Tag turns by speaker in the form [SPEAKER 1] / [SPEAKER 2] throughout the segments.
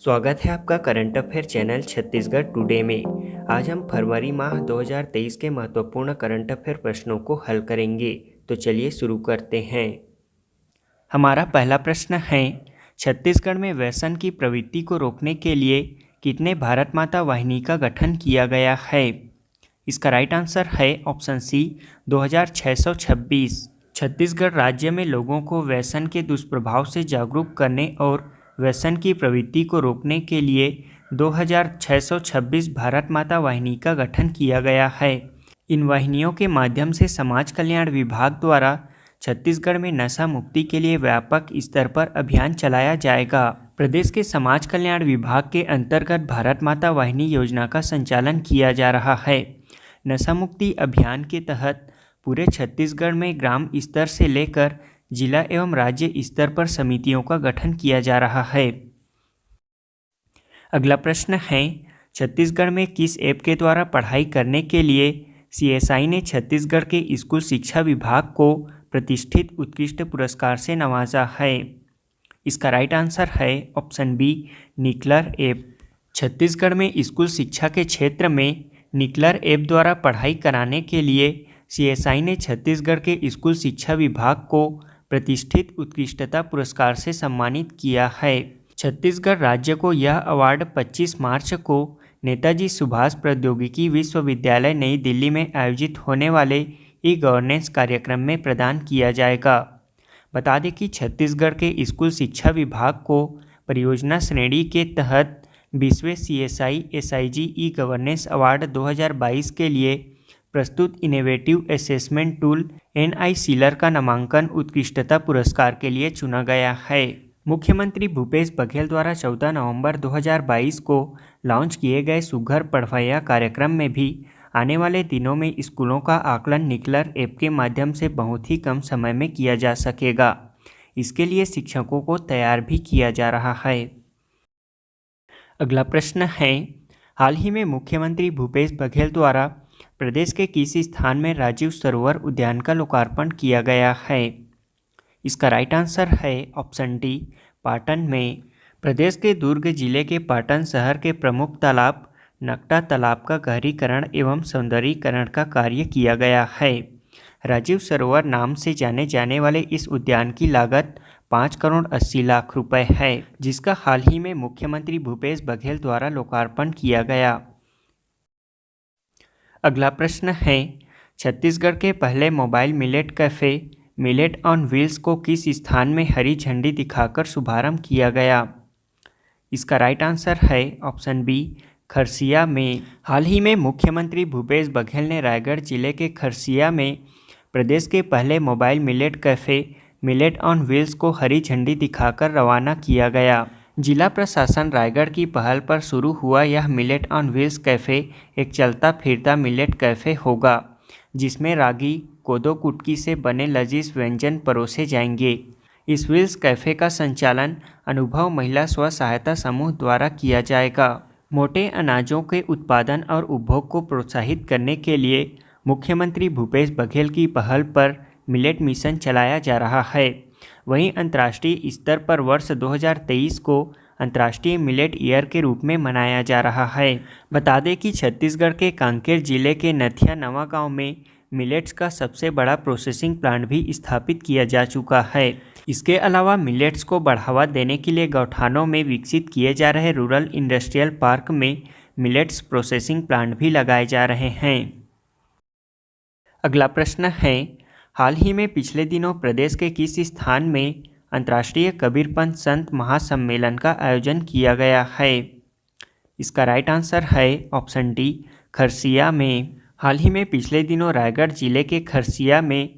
[SPEAKER 1] स्वागत है आपका current affair channel Chhattisgarh today में। आज हम फरवरी माह 2023 के महत्वपूर्ण करंट अफेयर प्रश्नों को हल करेंगे। तो चलिए शुरू करते हैं। हमारा पहला प्रश्न है, छत्तीसगढ़ में व्यसन की प्रवृत्ति को रोकने के लिए कितने भारत माता वाहिनी का गठन किया गया है? इसका राइट आंसर है ऑप्शन सी 2626। छत्तीसगढ़ राज्य में लोगों को व्यसन के दुष्प्रभाव से जागरूक करने और व्यसन की प्रवृत्ति को रोकने के लिए 2626 भारत माता वाहिनी का गठन किया गया है। इन वाहिनियों के माध्यम से समाज कल्याण विभाग द्वारा छत्तीसगढ़ में नशा मुक्ति के लिए व्यापक स्तर पर अभियान चलाया जाएगा। प्रदेश के समाज कल्याण विभाग के अंतर्गत भारत माता वाहिनी योजना का संचालन किया जा रहा है। नशा मुक्ति अभियान के तहत पूरे छत्तीसगढ़ में ग्राम स्तर से लेकर जिला एवं राज्य स्तर पर समितियों का गठन किया जा रहा है। अगला प्रश्न है, छत्तीसगढ़ में किस ऐप के द्वारा पढ़ाई करने के लिए सीएसआई ने छत्तीसगढ़ के स्कूल शिक्षा विभाग को प्रतिष्ठित उत्कृष्ट पुरस्कार से नवाजा है? इसका राइट आंसर है ऑप्शन बी निकलर ऐप। छत्तीसगढ़ में स्कूल शिक्षा के क्षेत्र में निकलर ऐप द्वारा पढ़ाई कराने के लिए सीएसआई ने छत्तीसगढ़ के स्कूल शिक्षा विभाग को प्रतिष्ठित उत्कृष्टता पुरस्कार से सम्मानित किया है। छत्तीसगढ़ राज्य को यह अवार्ड 25 मार्च को नेताजी सुभाष प्रौद्योगिकी विश्वविद्यालय नई दिल्ली में आयोजित होने वाले ई गवर्नेंस कार्यक्रम में प्रदान किया जाएगा। बता दें कि छत्तीसगढ़ के स्कूल शिक्षा विभाग को परियोजना श्रेणी के तहत 20वें CSI SIG e governance award 2022 के लिए प्रस्तुत इनोवेटिव असेसमेंट टूल एनआई सीलर का नामांकन उत्कृष्टता पुरस्कार के लिए चुना गया है। मुख्यमंत्री भूपेश बघेल द्वारा 14 नवंबर 2022 को लॉन्च किए गए सुघ्घर पढ़वैया कार्यक्रम में भी आने वाले दिनों में स्कूलों का आकलन निकलर ऐप के माध्यम से बहुत ही कम समय में किया जा सकेगा। इसके लिए शिक्षकों को तैयार भी किया जा रहा है। अगला प्रश्न है, हाल ही में मुख्यमंत्री भूपेश बघेल द्वारा प्रदेश के किस स्थान में राजीव सरोवर उद्यान का लोकार्पण किया गया है? इसका राइट आंसर है ऑप्शन डी पाटन में। प्रदेश के दुर्ग जिले के पाटन शहर के प्रमुख तालाब नकटा तालाब का गहरीकरण एवं सौंदर्यीकरण का कार्य किया गया है। राजीव सरोवर नाम से जाने जाने वाले इस उद्यान की लागत 5 करोड़ 80 लाख रुपए है, जिसका हाल ही में मुख्यमंत्री भूपेश बघेल द्वारा लोकार्पण किया गया। अगला प्रश्न है, छत्तीसगढ़ के पहले mobile millet cafe millet on wheels को किस स्थान में हरी झंडी दिखाकर शुभारंभ किया गया? इसका राइट आंसर है ऑप्शन बी खरसिया में। हाल ही में मुख्यमंत्री भूपेश बघेल ने रायगढ़ जिले के खरसिया में प्रदेश के पहले mobile millet cafe millet on wheels को हरी झंडी दिखाकर रवाना किया गया। जिला प्रशासन रायगढ़ की पहल पर शुरू हुआ यह मिलेट ऑन व्हील्स कैफ़े एक चलता फिरता मिलेट कैफ़े होगा, जिसमें रागी कोदो कुटकी से बने लजीज व्यंजन परोसे जाएंगे। इस व्हील्स कैफ़े का संचालन अनुभव महिला स्व सहायता समूह द्वारा किया जाएगा। मोटे अनाजों के उत्पादन और उपभोग को प्रोत्साहित करने के लिए मुख्यमंत्री भूपेश बघेल की पहल पर मिलेट मिशन चलाया जा रहा है। वहीं अंतर्राष्ट्रीय स्तर पर वर्ष 2023 को अंतर्राष्ट्रीय मिलेट ईयर के रूप में मनाया जा रहा है। बता दें कि छत्तीसगढ़ के कांकेर जिले के नथिया नवा गांव में मिलेट्स का सबसे बड़ा प्रोसेसिंग प्लांट भी स्थापित किया जा चुका है। इसके अलावा मिलेट्स को बढ़ावा देने के लिए गौठानों में विकसित किए जा रहे रूरल इंडस्ट्रियल पार्क में मिलेट्स प्रोसेसिंग प्लांट भी लगाए जा रहे हैं। अगला प्रश्न है, हाल ही में पिछले दिनों प्रदेश के किस स्थान में अंतर्राष्ट्रीय कबीरपंथ संत महासम्मेलन का आयोजन किया गया है? इसका राइट आंसर है ऑप्शन डी खरसिया में। हाल ही में पिछले दिनों रायगढ़ जिले के खरसिया में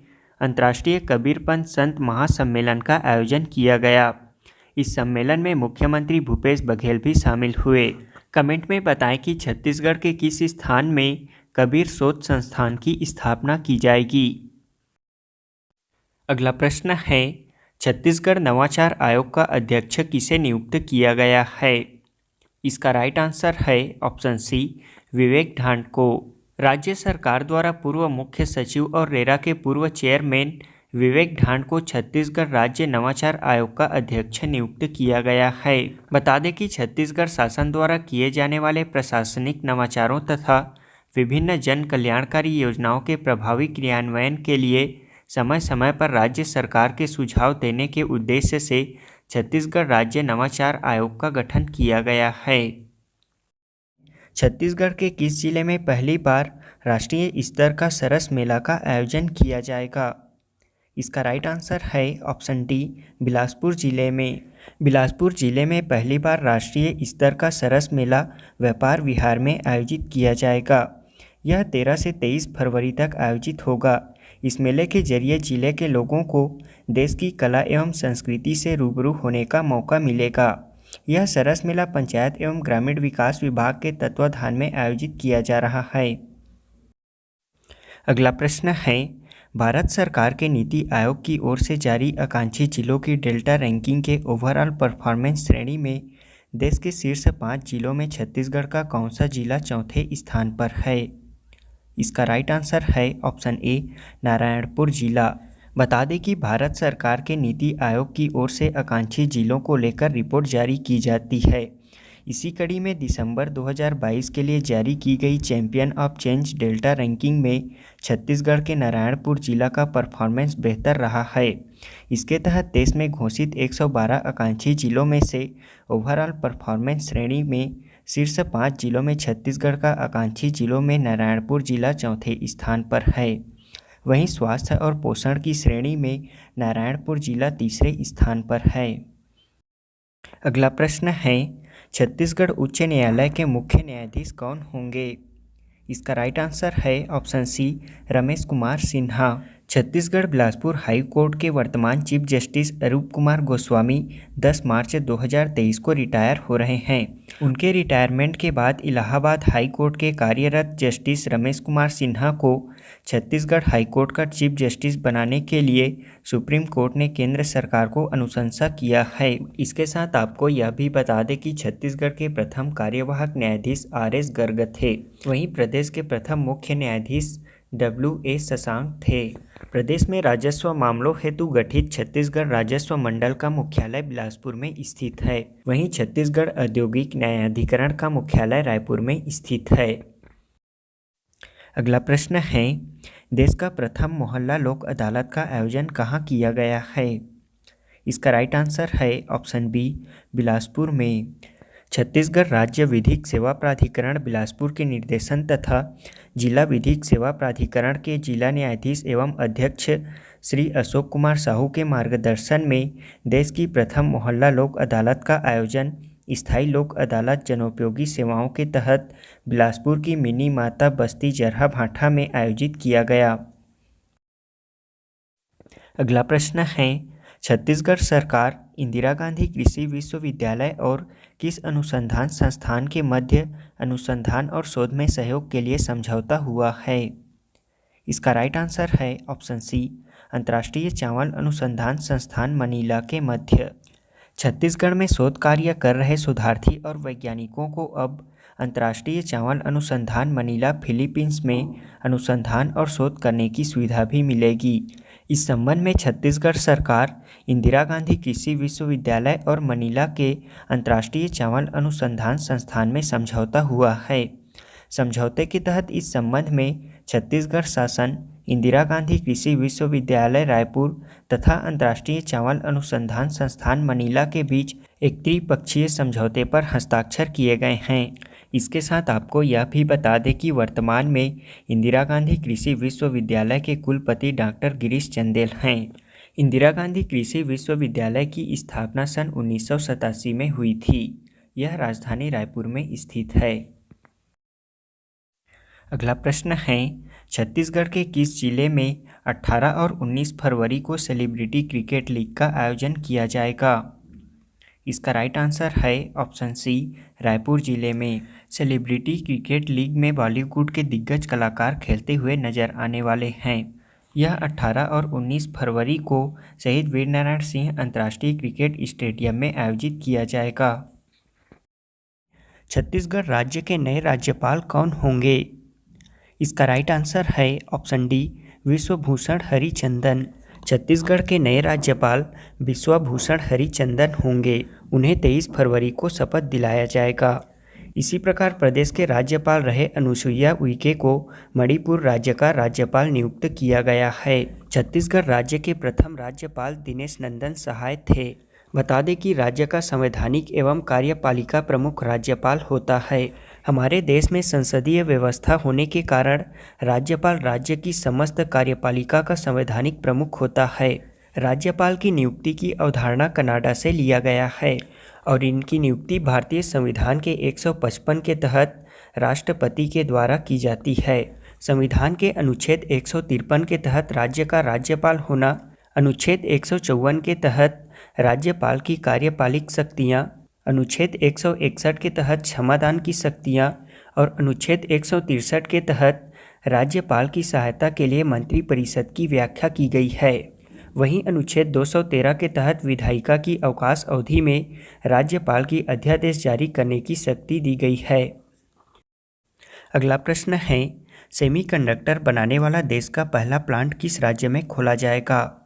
[SPEAKER 1] अंतर्राष्ट्रीय कबीरपंथ संत महासम्मेलन का आयोजन किया गया। इस सम्मेलन में मुख्यमंत्री भूपेश बघेल भी शामिल हुए। कमेंट में बताएं कि छत्तीसगढ़ के किस स्थान में कबीर शोध संस्थान की स्थापना की जाएगी। अगला प्रश्न है, छत्तीसगढ़ नवाचार आयोग का अध्यक्ष किसे नियुक्त किया गया है? इसका राइट आंसर है ऑप्शन सी विवेक ढांड को। राज्य सरकार द्वारा पूर्व मुख्य सचिव और रेरा के पूर्व चेयरमैन विवेक ढांड को छत्तीसगढ़ राज्य नवाचार आयोग का अध्यक्ष नियुक्त किया गया है। बता दें कि छत्तीसगढ़ शासन द्वारा किए जाने वाले प्रशासनिक नवाचारों तथा विभिन्न जन कल्याणकारी योजनाओं के प्रभावी क्रियान्वयन के लिए समय समय पर राज्य सरकार के सुझाव देने के उद्देश्य से छत्तीसगढ़ राज्य नवाचार आयोग का गठन किया गया है। छत्तीसगढ़ के किस जिले में पहली बार राष्ट्रीय स्तर का सरस मेला का आयोजन किया जाएगा? इसका राइट आंसर है ऑप्शन डी, बिलासपुर जिले में। बिलासपुर जिले में पहली बार राष्ट्रीय स्तर का सरस मेला व्यापार विहार में आयोजित किया जाएगा। यह 13 से 23 फरवरी तक आयोजित होगा। इस मेले के जरिए जिले के लोगों को देश की कला एवं संस्कृति से रूबरू होने का मौका मिलेगा। यह सरस मेला पंचायत एवं ग्रामीण विकास विभाग के तत्वाधान में आयोजित किया जा रहा है। अगला प्रश्न है, भारत सरकार के नीति आयोग की ओर से जारी आकांक्षी जिलों की डेल्टा रैंकिंग के ओवरऑल परफॉर्मेंस श्रेणी में देश के शीर्ष 5 जिलों में छत्तीसगढ़ का कौन सा जिला चौथे स्थान पर है? इसका राइट आंसर है ऑप्शन ए, नारायणपुर जिला। बता दें कि भारत सरकार के नीति आयोग की ओर से आकांक्षी जिलों को लेकर रिपोर्ट जारी की जाती है। इसी कड़ी में दिसंबर 2022 के लिए जारी की गई champion of change delta ranking में छत्तीसगढ़ के नारायणपुर जिला का परफॉर्मेंस बेहतर रहा है। इसके तहत देश में घोषित 112 आकांक्षी जिलों में से ओवरऑल परफॉर्मेंस श्रेणी में शीर्ष 5 जिलों में छत्तीसगढ़ का आकांक्षी जिलों में नारायणपुर जिला चौथे स्थान पर है। वहीं स्वास्थ्य और पोषण की श्रेणी में नारायणपुर जिला तीसरे स्थान पर है। अगला प्रश्न है, छत्तीसगढ़ उच्च न्यायालय के मुख्य न्यायाधीश कौन होंगे? इसका राइट आंसर है option C, Ramesh Kumar Sinha. Chhattisgarh Bilaspur high court के वर्तमान चीफ जस्टिस अरूप कुमार गोस्वामी 10 मार्च 2023 को रिटायर हो रहे हैं। उनके रिटायरमेंट के बाद इलाहाबाद हाई कोर्ट के कार्यरत जस्टिस रमेश कुमार सिन्हा को छत्तीसगढ़ हाई कोर्ट का चीफ जस्टिस बनाने के लिए सुप्रीम कोर्ट ने केंद्र सरकार को अनुशंसा किया है। इसके साथ आपको यह भी बता दें कि छत्तीसगढ़ के प्रथम कार्यवाहक न्यायाधीश RS गर्ग थे। वहीं प्रदेश के प्रथम मुख्य न्यायाधीश WA शशांक थे। प्रदेश में राजस्व मामलों हेतु गठित छत्तीसगढ़ राजस्व मंडल का मुख्यालय बिलासपुर में स्थित है। वहीं छत्तीसगढ़ औद्योगिक न्यायाधिकरण का मुख्यालय रायपुर में स्थित है। अगला प्रश्न है, देश का प्रथम मोहल्ला लोक अदालत का आयोजन कहाँ किया गया है? इसका राइट आंसर है ऑप्शन बी, बिलासपुर में। छत्तीसगढ़ राज्य विधिक सेवा प्राधिकरण बिलासपुर के निर्देशन तथा जिला विधिक सेवा प्राधिकरण के जिला न्यायाधीश एवं अध्यक्ष श्री अशोक कुमार साहू के मार्गदर्शन में देश की प्रथम मोहल्ला लोक अदालत का आयोजन स्थायी लोक अदालत जनोपयोगी सेवाओं के तहत बिलासपुर की मिनी माता बस्ती जरहा भाठा में आयोजित किया गया। अगला प्रश्न है, छत्तीसगढ़ सरकार इंदिरा गांधी कृषि विश्वविद्यालय और किस अनुसंधान संस्थान के मध्य अनुसंधान और शोध में सहयोग के लिए समझौता हुआ है? इसका राइट आंसर है ऑप्शन सी, अंतर्राष्ट्रीय चावल अनुसंधान संस्थान मनीला के मध्य। छत्तीसगढ़ में शोध कार्य कर रहे शोधार्थी और वैज्ञानिकों को अब अंतर्राष्ट्रीय चावल अनुसंधान मनीला फिलीपींस में अनुसंधान और शोध करने की सुविधा भी मिलेगी। इस संबंध में छत्तीसगढ़ सरकार इंदिरा गांधी कृषि विश्वविद्यालय और मनीला के अंतर्राष्ट्रीय चावल अनुसंधान संस्थान में समझौता हुआ है। समझौते के तहत इस संबंध में छत्तीसगढ़ शासन इंदिरा गांधी कृषि विश्वविद्यालय रायपुर तथा अंतर्राष्ट्रीय चावल अनुसंधान संस्थान मनीला के बीच एक त्रिपक्षीय समझौते पर हस्ताक्षर किए गए हैं। इसके साथ आपको यह भी बता दें कि वर्तमान में इंदिरा गांधी कृषि विश्वविद्यालय के कुलपति डॉक्टर गिरीश चंदेल हैं। इंदिरा गांधी कृषि विश्वविद्यालय की स्थापना सन 1987 में हुई थी। यह राजधानी रायपुर में स्थित है। अगला प्रश्न है, छत्तीसगढ़ के किस जिले में 18 और 19 फरवरी को सेलिब्रिटी क्रिकेट लीग का आयोजन किया जाएगा? इसका राइट आंसर है ऑप्शन सी, रायपुर जिले में। सेलिब्रिटी क्रिकेट लीग में बॉलीवुड के दिग्गज कलाकार खेलते हुए नजर आने वाले हैं। यह 18 और 19 फरवरी को शहीद वीरनारायण सिंह अंतर्राष्ट्रीय क्रिकेट स्टेडियम में आयोजित किया जाएगा। छत्तीसगढ़ राज्य के नए राज्यपाल कौन होंगे? इसका राइट आंसर है ऑप्शन डी, विश्वभूषण हरिचंदन। छत्तीसगढ़ के नए राज्यपाल बिश्वभूषण हरिचंदन होंगे। उन्हें 23 फरवरी को शपथ दिलाया जाएगा। इसी प्रकार प्रदेश के राज्यपाल रहे अनुसुईया उइके को मणिपुर राज्य का राज्यपाल नियुक्त किया गया है। छत्तीसगढ़ राज्य के प्रथम राज्यपाल दिनेश नंदन सहाय थे। बता दें कि राज्य का संवैधानिक एवं कार्यपालिका प्रमुख राज्यपाल होता है। हमारे देश में संसदीय व्यवस्था होने के कारण राज्यपाल राज्य की समस्त कार्यपालिका का संवैधानिक प्रमुख होता है। राज्यपाल की नियुक्ति की अवधारणा कनाडा से लिया गया है और इनकी नियुक्ति भारतीय संविधान के 155 के तहत राष्ट्रपति के द्वारा की जाती है। संविधान के अनुच्छेद 153 के तहत राज्य का राज्यपाल होना, अनुच्छेद 154 के तहत राज्यपाल की कार्यपालिक शक्तियाँ, अनुच्छेद 161 के तहत क्षमादान की शक्तियाँ और अनुच्छेद 163 के तहत राज्यपाल की सहायता के लिए मंत्रिपरिषद की व्याख्या की गई है। वहीं अनुच्छेद 213 के तहत विधायिका की अवकाश अवधि में राज्यपाल की अध्यादेश जारी करने की शक्ति दी गई है। अगला प्रश्न है, सेमीकंडक्टर बनाने वाला देश का पहला प्लांट किस राज्य में खोला जाएगा?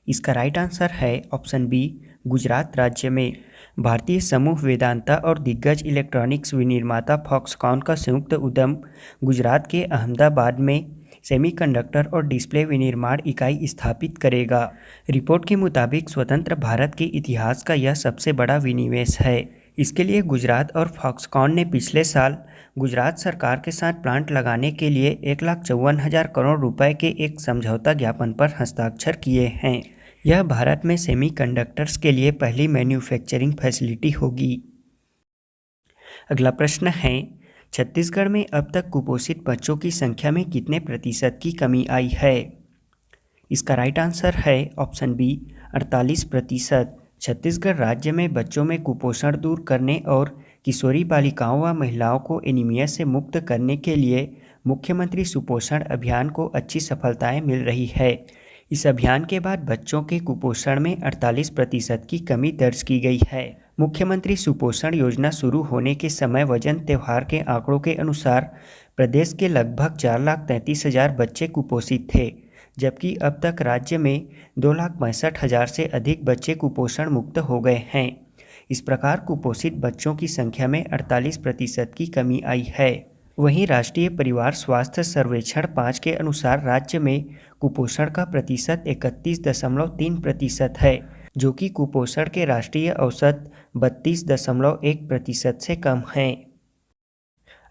[SPEAKER 1] इसका राइट आंसर है ऑप्शन बी, गुजरात राज्य में। भारतीय समूह वेदांता और दिग्गज इलेक्ट्रॉनिक्स विनिर्माता फॉक्सकॉन का संयुक्त उद्यम गुजरात के अहमदाबाद में सेमीकंडक्टर और डिस्प्ले विनिर्माण इकाई स्थापित करेगा। रिपोर्ट के मुताबिक स्वतंत्र भारत के इतिहास का यह सबसे बड़ा विनिवेश है। इसके लिए गुजरात और फॉक्सकॉन ने पिछले साल गुजरात सरकार के साथ प्लांट लगाने के लिए 1,54,000 करोड़ रुपए के एक समझौता ज्ञापन पर हस्ताक्षर किए हैं। यह भारत में सेमीकंडक्टर्स के लिए पहली मैन्युफैक्चरिंग फैसिलिटी होगी। अगला प्रश्न है, छत्तीसगढ़ में अब तक कुपोषित बच्चों की संख्या में कितने प्रतिशत की कमी आई है? इसका राइट आंसर है ऑप्शन बी, 48%। छत्तीसगढ़ राज्य में बच्चों में कुपोषण दूर करने और किशोरी बालिकाओं व महिलाओं को एनीमिया से मुक्त करने के लिए मुख्यमंत्री सुपोषण अभियान को अच्छी सफलताएं मिल रही है। इस अभियान के बाद बच्चों के कुपोषण में 48% की कमी दर्ज की गई है। मुख्यमंत्री सुपोषण योजना शुरू होने के समय वजन त्योहार के आंकड़ों के अनुसार प्रदेश के लगभग 4,33,000 बच्चे कुपोषित थे, जबकि अब तक राज्य में 2,62,000 से अधिक बच्चे कुपोषण मुक्त हो गए हैं। इस प्रकार कुपोषित बच्चों की संख्या में 48% की कमी आई है। वहीं राष्ट्रीय परिवार स्वास्थ्य सर्वेक्षण 5 के अनुसार राज्य में कुपोषण का प्रतिशत 31.3% है, जो कि कुपोषण के राष्ट्रीय औसत 32.1% से कम है।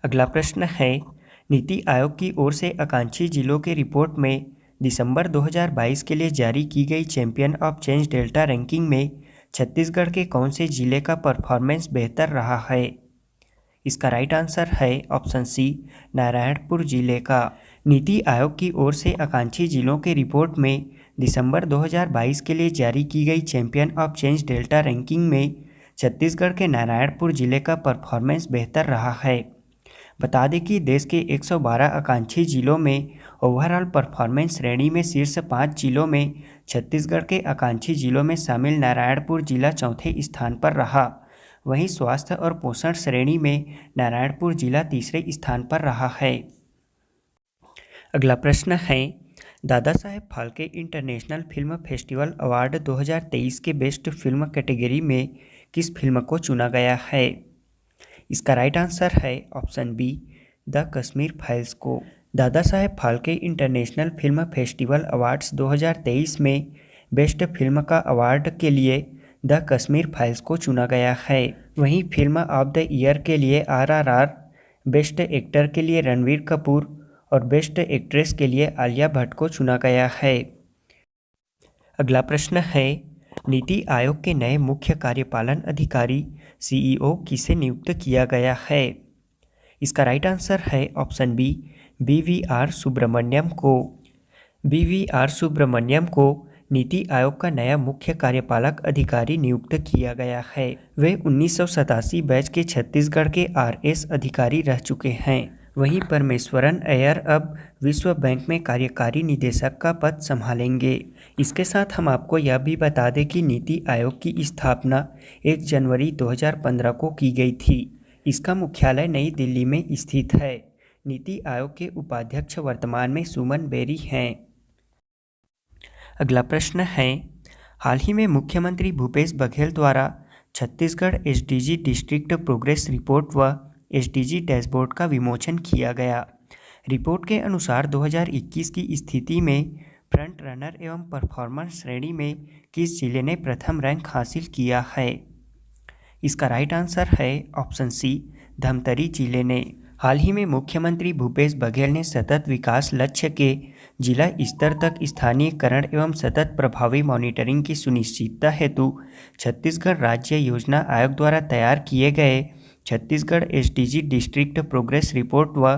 [SPEAKER 1] अगला प्रश्न है, नीति आयोग की ओर से आकांक्षी जिलों के रिपोर्ट में दिसंबर 2022 के लिए जारी की गई champion of change delta ranking में छत्तीसगढ़ के कौन से जिले का परफॉर्मेंस बेहतर रहा है? इसका राइट आंसर है ऑप्शन सी, नारायणपुर जिले का। नीति आयोग की ओर से आकांक्षी जिलों के रिपोर्ट में दिसंबर 2022 के लिए जारी की गई champion of change delta ranking में छत्तीसगढ़ के नारायणपुर जिले का परफॉर्मेंस बेहतर रहा है। बता दें कि देश के 112 आकांक्षी जिलों में ओवरऑल परफॉर्मेंस श्रेणी में शीर्ष 5 जिलों में छत्तीसगढ़ के आकांक्षी जिलों में शामिल नारायणपुर जिला चौथे स्थान पर रहा। वहीं स्वास्थ्य और पोषण श्रेणी में नारायणपुर जिला तीसरे स्थान पर रहा है। अगला प्रश्न है, Dada Saheb Phalke international film festival award 2023 के बेस्ट फिल्म कैटेगरी में किस फिल्म को चुना गया है? इसका राइट आंसर है option B, the Kashmir files को। Dada Saheb Phalke international film festival awards 2023 में बेस्ट फिल्म का अवार्ड के लिए द कश्मीर फाइल्स को चुना गया है। वहीं फिल्म ऑफ द ईयर के लिए RRR, बेस्ट एक्टर के लिए रणवीर कपूर और बेस्ट एक्ट्रेस के लिए आलिया भट्ट को चुना गया है। अगला प्रश्न है, नीति आयोग के नए मुख्य कार्यपालन अधिकारी CEO किसे नियुक्त किया गया है? इसका राइट आंसर है ऑप्शन बी, BVR सुब्रमण्यम को। BVR सुब्रमण्यम को नीति आयोग का नया मुख्य कार्यपालक अधिकारी नियुक्त किया गया है। वे 1987 बैच के छत्तीसगढ़ के RS अधिकारी रह चुके हैं। वहीं परमेश्वरन अय्यर अब विश्व बैंक में कार्यकारी निदेशक का पद संभालेंगे। इसके साथ हम आपको यह भी बता दें कि नीति आयोग की स्थापना 1 जनवरी 2015 को की गई थी। इसका मुख्यालय नई दिल्ली में स्थित है। नीति आयोग के उपाध्यक्ष वर्तमान में सुमन बेरी हैं। अगला प्रश्न है, हाल ही में मुख्यमंत्री भूपेश बघेल द्वारा Chhattisgarh SDG district progress report व एसडीजी डैशबोर्ड का विमोचन किया गया। रिपोर्ट के अनुसार 2021 की स्थिति में फ्रंट रनर एवं परफॉर्मेंस श्रेणी में किस जिले ने प्रथम रैंक हासिल किया है? इसका राइट आंसर है ऑप्शन सी, धमतरी जिले ने। हाल ही में मुख्यमंत्री भूपेश बघेल ने सतत विकास लक्ष्य के जिला स्तर तक स्थानीयकरण एवं सतत प्रभावी मॉनिटरिंग की सुनिश्चितता हेतु छत्तीसगढ़ राज्य योजना आयोग द्वारा तैयार किए गए Chhattisgarh SDG district progress report व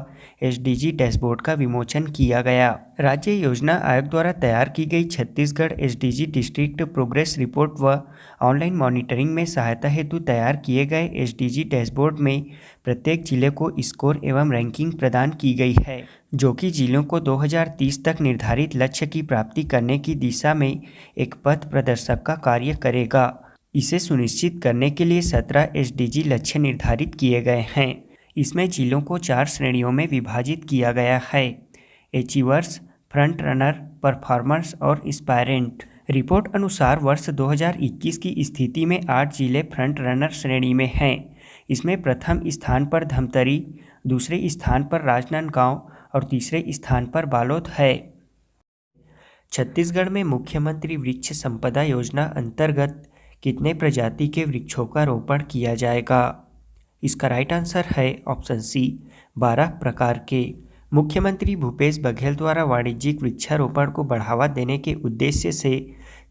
[SPEAKER 1] एसडीजी डैशबोर्ड का विमोचन किया गया। राज्य योजना आयोग द्वारा तैयार की गई Chhattisgarh SDG district progress report व ऑनलाइन मॉनिटरिंग में सहायता हेतु तैयार किए गए एसडीजी डैशबोर्ड में प्रत्येक जिले को स्कोर एवं रैंकिंग प्रदान की गई है, जो कि जिलों को 2030 तक निर्धारित लक्ष्य की प्राप्ति करने की दिशा में एक पथ प्रदर्शक का कार्य करेगा। इसे सुनिश्चित करने के लिए 17 एसडीजी लक्ष्य निर्धारित किए गए हैं। इसमें जिलों को 4 श्रेणियों में विभाजित किया गया है: अचीवर्स, फ्रंट रनर, परफॉर्मर्स और एस्पायरेंट। रिपोर्ट अनुसार वर्ष 2021 की स्थिति में 8 जिले फ्रंट रनर श्रेणी में हैं। इसमें प्रथम स्थान पर धमतरी, दूसरे स्थान पर राजनांदगांव और तीसरे स्थान पर बालोद है। छत्तीसगढ़ में मुख्यमंत्री वृक्ष संपदा योजना अंतर्गत कितने प्रजाति के वृक्षों का रोपण किया जाएगा? इसका राइट आंसर है ऑप्शन सी, 12 प्रकार के। मुख्यमंत्री भूपेश बघेल द्वारा वाणिज्यिक वृक्षारोपण को बढ़ावा देने के उद्देश्य से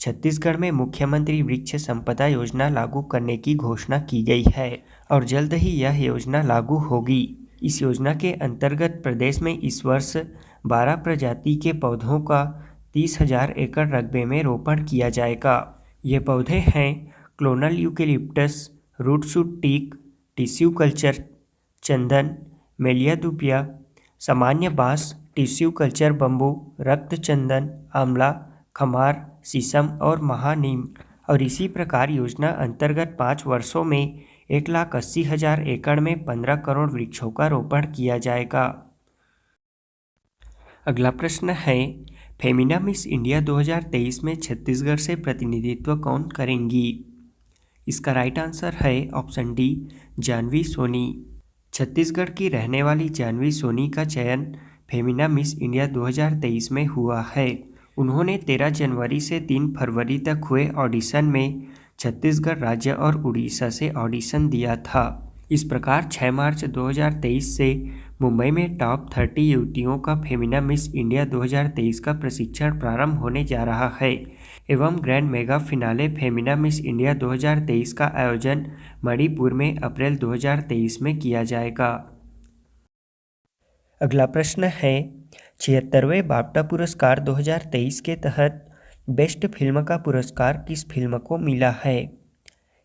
[SPEAKER 1] छत्तीसगढ़ में मुख्यमंत्री वृक्ष संपदा योजना लागू करने की घोषणा की गई है और जल्द ही यह योजना लागू होगी। इस योजना के अंतर्गत प्रदेश में इस वर्ष 12 प्रजाति के पौधों का 30,000 एकड़ रकबे में रोपण किया जाएगा। ये पौधे हैं clonal eucalyptus, root shoot teak, tissue culture चंदन, मेलियादुपिया, सामान्य बांस, टिश्यू कल्चर बम्बू, रक्त चंदन, आंवला, खमार, शीशम और महानीम। और इसी प्रकार योजना अंतर्गत 5 वर्षों में 1,80,000 एकड़ में 15 करोड़ वृक्षों का रोपण किया जाएगा। अगला प्रश्न है, फेमिना मिस इंडिया 2023 में छत्तीसगढ़ से प्रतिनिधित्व कौन करेंगी? इसका राइट आंसर है ऑप्शन डी, जानवी सोनी। छत्तीसगढ़ की रहने वाली जानवी सोनी का चयन फेमिना मिस इंडिया 2023 में हुआ है। उन्होंने 13 जनवरी से 3 फरवरी तक हुए ऑडिशन में छत्तीसगढ़ राज्य और उड़ीसा से ऑडिशन दिया था। इस प्रकार 6 मार्च 2023 से मुंबई में टॉप 30 युवतियों का फेमिना मिस इंडिया 2023 का प्रशिक्षण प्रारंभ होने जा रहा है एवं grand mega finale Femina miss India 2023 का आयोजन मणिपुर में अप्रैल 2023 में किया जाएगा। अगला प्रश्न है, 76वें बाफ्टा पुरस्कार 2023 के तहत बेस्ट फिल्म का पुरस्कार किस फिल्म को मिला है?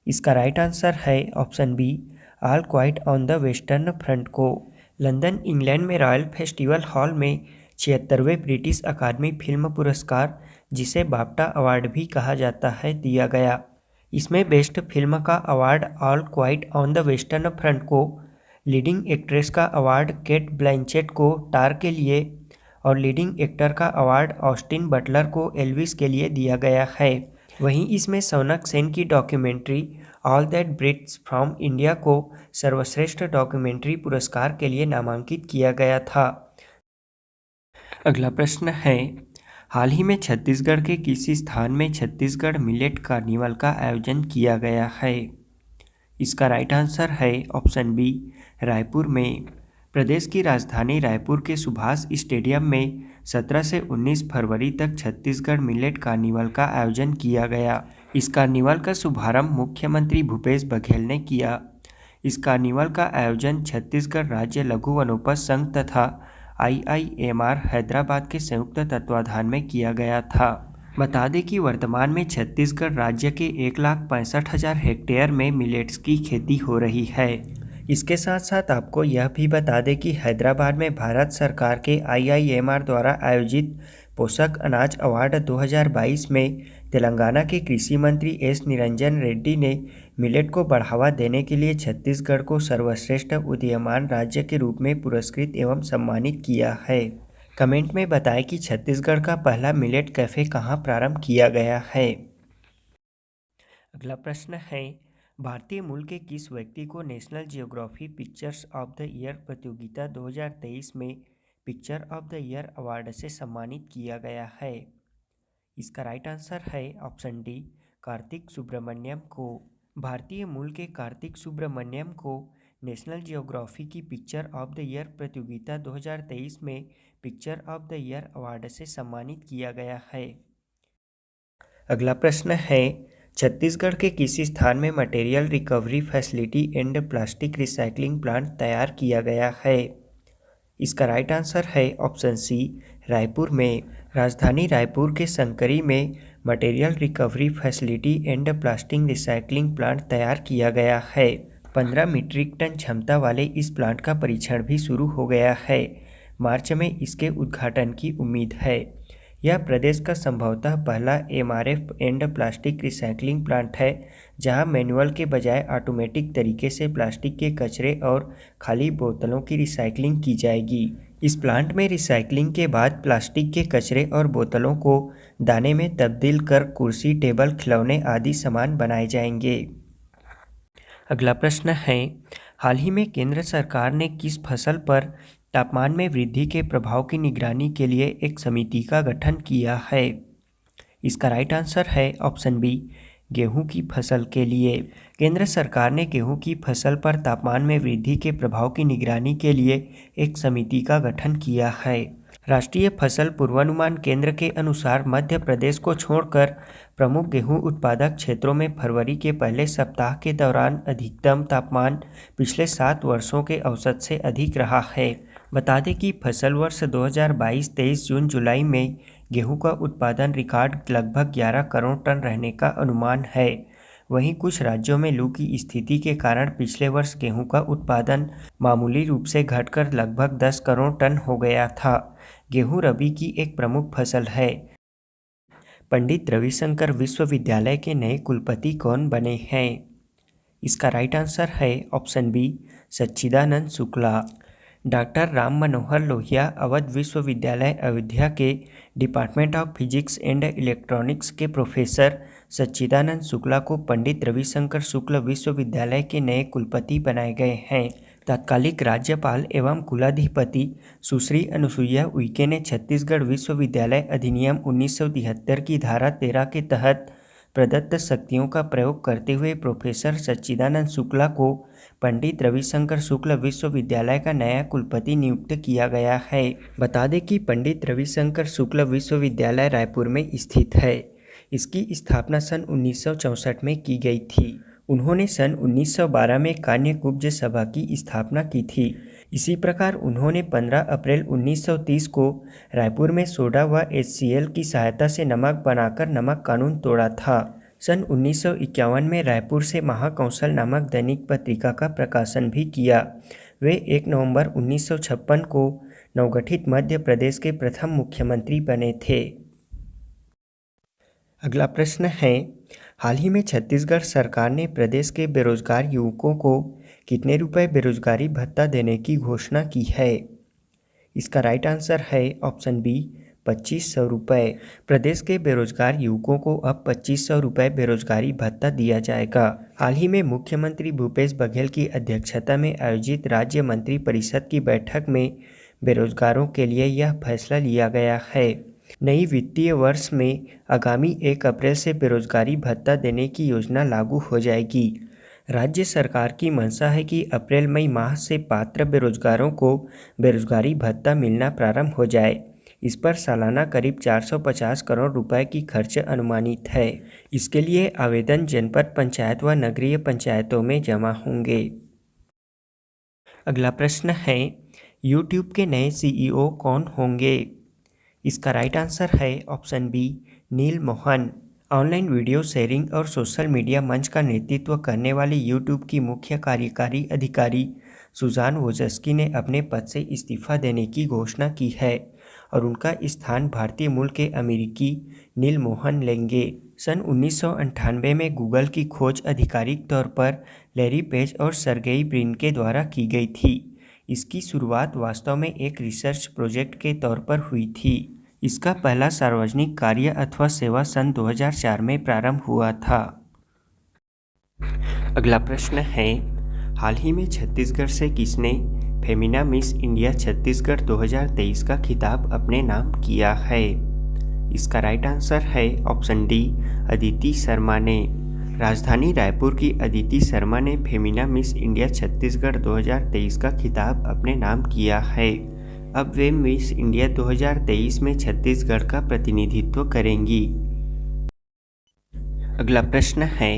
[SPEAKER 1] इसका राइट आंसर है option B, all quiet on the western front को। लंदन इंग्लैंड में रॉयल फेस्टिवल हॉल में 76वें ब्रिटिश अकादमी फिल्म पुरस्कार, जिसे बाफ्टा अवार्ड भी कहा जाता है, दिया गया। इसमें बेस्ट फिल्म का award all quiet on the western front को, लीडिंग एक्ट्रेस का अवार्ड केट ब्लैंचेट को टार के लिए और लीडिंग एक्टर का अवार्ड ऑस्टिन बटलर को एल्विस के लिए दिया गया है। वहीं इसमें सौनक सेन की documentary all that breathes from India को सर्वश्रेष्ठ डॉक्यूमेंट्री पुरस्कार के लिए नामांकित किया गया था। अगला प्रश्न है, हाल ही में छत्तीसगढ़ के किस स्थान में छत्तीसगढ़ मिलेट कार्निवल का आयोजन किया गया है? इसका राइट आंसर है ऑप्शन बी, रायपुर में। प्रदेश की राजधानी रायपुर के सुभाष स्टेडियम में 17 से 19 फरवरी तक छत्तीसगढ़ मिलेट कार्निवल का आयोजन किया गया। इस कार्निवल का शुभारंभ मुख्यमंत्री भूपेश बघेल ने किया। इस कार्निवल का आयोजन छत्तीसगढ़ राज्य लघु वनोपज संघ तथा IIMR हैदराबाद के संयुक्त तत्वाधान में किया गया था। बता दें कि वर्तमान में छत्तीसगढ़ राज्य के 1,65,000 हेक्टेयर में मिलेट्स की खेती हो रही है। इसके साथ साथ आपको यह भी बता दें कि हैदराबाद में भारत सरकार के IIMR द्वारा आयोजित पोषक अनाज अवार्ड 2022 में तेलंगाना के कृषि मंत्री एस निरंजन रेड्डी ने मिलेट को बढ़ावा देने के लिए छत्तीसगढ़ को सर्वश्रेष्ठ उदीयमान राज्य के रूप में पुरस्कृत एवं सम्मानित किया है। कमेंट में बताएं कि छत्तीसगढ़ का पहला मिलेट कैफ़े कहाँ प्रारंभ किया गया है। अगला प्रश्न है, भारतीय मूल के किस व्यक्ति को national geography pictures of the year प्रतियोगिता 2023 में picture of the year award से सम्मानित किया गया है? इसका राइट आंसर है ऑप्शन डी, कार्तिक सुब्रमण्यम को। भारतीय मूल के कार्तिक सुब्रमण्यम को नेशनल जियोग्राफी की पिक्चर ऑफ द ईयर प्रतियोगिता 2023 में picture of the year award से सम्मानित किया गया है। अगला प्रश्न है, छत्तीसगढ़ के किस स्थान में material recovery facility and plastic recycling plant तैयार किया गया है? इसका राइट आंसर है ऑप्शन सी, रायपुर में। राजधानी रायपुर के संकरी में material recovery facility and plastic recycling plant तैयार किया गया है। 15 मीट्रिक टन क्षमता वाले इस प्लांट का परीक्षण भी शुरू हो गया है। मार्च में इसके उद्घाटन की उम्मीद है। यह प्रदेश का संभवतः पहला MRF and plastic recycling plant है, जहां मैनुअल के बजाय ऑटोमेटिक तरीके से प्लास्टिक के कचरे और खाली बोतलों की रिसाइकलिंग की जाएगी। इस प्लांट में रिसाइकलिंग के बाद प्लास्टिक के कचरे और बोतलों को दाने में तब्दील कर कुर्सी, टेबल, खिलौने आदि सामान बनाए जाएंगे। अगला प्रश्न है, हाल ही में केंद्र सरकार ने किस फसल पर तापमान में वृद्धि के प्रभाव की निगरानी के लिए एक समिति का गठन किया है? इसका राइट आंसर है ऑप्शन बी, गेहूं की फसल के लिए। केंद्र सरकार ने गेहूं की फसल पर तापमान में वृद्धि के प्रभाव की निगरानी के लिए एक समिति का गठन किया है। राष्ट्रीय फसल पूर्वानुमान केंद्र के अनुसार मध्य प्रदेश को छोड़कर प्रमुख गेहूं उत्पादक क्षेत्रों में फरवरी के पहले सप्ताह के दौरान अधिकतम तापमान पिछले 7 वर्षों के औसत से अधिक रहा है। बता दें कि फसल वर्ष 2022-23 जून जुलाई में गेहूं का उत्पादन रिकॉर्ड लगभग 11 करोड़ टन रहने का अनुमान है। वहीं कुछ राज्यों में लू की स्थिति के कारण पिछले वर्ष गेहूं का उत्पादन मामूली रूप से घटकर लगभग 10 करोड़ टन हो गया था। गेहूं रबी की एक प्रमुख फसल है। पंडित रविशंकर विश्वविद्यालय के नए कुलपति कौन बने हैं? इसका राइट आंसर है ऑप्शन बी, सच्चिदानंद शुक्ला। डॉक्टर राम मनोहर लोहिया अवध विश्वविद्यालय अयोध्या के department of physics and electronics के प्रोफेसर सच्चिदानंद शुक्ला को पंडित रविशंकर शुक्ल विश्वविद्यालय के नए कुलपति बनाए गए हैं। तत्कालिक राज्यपाल एवं कुलाधिपति सुश्री अनुसुईया उइके ने छत्तीसगढ़ विश्वविद्यालय अधिनियम 1973 की धारा 13 के तहत प्रदत्त शक्तियों का प्रयोग करते हुए प्रोफेसर सच्चिदानंद शुक्ला को पंडित रविशंकर शुक्ल विश्वविद्यालय का नया कुलपति नियुक्त किया गया है। बता दें कि पंडित रविशंकर शुक्ल विश्वविद्यालय रायपुर में स्थित है। इसकी स्थापना सन 1964 में की गई थी। उन्होंने सन 1912 में कान्यकुब्ज सभा की स्थापना की थी। इसी प्रकार उन्होंने 15 अप्रैल 1930 को रायपुर में सोडा व HCl की सहायता से नमक बनाकर नमक कानून तोड़ा था। सन 1951 में रायपुर से महाकौशल नामक दैनिक पत्रिका का प्रकाशन भी किया। वे 1 नवंबर 1956 को नवगठित मध्य प्रदेश के प्रथम मुख्यमंत्री बने थे। अगला प्रश्न है, हाल ही में छत्तीसगढ़ सरकार ने प्रदेश के बेरोजगार युवकों को कितने रुपए बेरोजगारी भत्ता देने की घोषणा की है? इसका राइट आंसर है ऑप्शन बी, 2500 रुपये। प्रदेश के बेरोजगार युवकों को अब 2500 रुपये बेरोजगारी भत्ता दिया जाएगा। हाल ही में मुख्यमंत्री भूपेश बघेल की अध्यक्षता में आयोजित राज्य मंत्री परिषद की बैठक में बेरोजगारों के लिए यह फैसला लिया गया है। नई वित्तीय वर्ष में आगामी 1 अप्रैल से बेरोजगारी भत्ता देने की योजना लागू हो जाएगी। राज्य सरकार की मंशा है कि अप्रैल मई माह से पात्र बेरोजगारों को बेरोजगारी भत्ता मिलना प्रारंभ हो जाए। इस पर सालाना करीब 450 करोड़ रुपए की खर्च अनुमानित है। इसके लिए आवेदन जनपद पंचायत व नगरीय पंचायतों में जमा होंगे। अगला प्रश्न है, यूट्यूब के नए CEO कौन होंगे? इसका राइट आंसर है ऑप्शन बी, नील मोहन। ऑनलाइन वीडियो शेयरिंग और सोशल मीडिया मंच का नेतृत्व करने वाली यूट्यूब की मुख्य कार्यकारी अधिकारी सुजान वोजस्की ने अपने पद से इस्तीफा देने की घोषणा की है और उनका स्थान भारतीय मूल के अमेरिकी नील मोहन लेंगे। सन 1998 में गूगल की खोज आधिकारिक तौर पर लैरी पेज और सर्गेई ब्रिन के द्वारा की गई थी। इसकी शुरुआत वास्तव में एक रिसर्च प्रोजेक्ट के तौर पर हुई थी। इसका पहला सार्वजनिक कार्य अथवा सेवा सन 2004 में प्रारंभ हुआ था। अगला प्रश्न है, हाल ही में छत्तीसगढ़ से किसने फेमिना मिस इंडिया छत्तीसगढ़ 2023 का खिताब अपने नाम किया है? इसका राइट आंसर है ऑप्शन डी, अदिति शर्मा ने। राजधानी रायपुर की अदिति शर्मा ने फेमिना मिस इंडिया छत्तीसगढ़ 2023 का खिताब अपने नाम किया है। अब वे मिस इंडिया 2023 में छत्तीसगढ़ का प्रतिनिधित्व करेंगी। अगला प्रश्न है,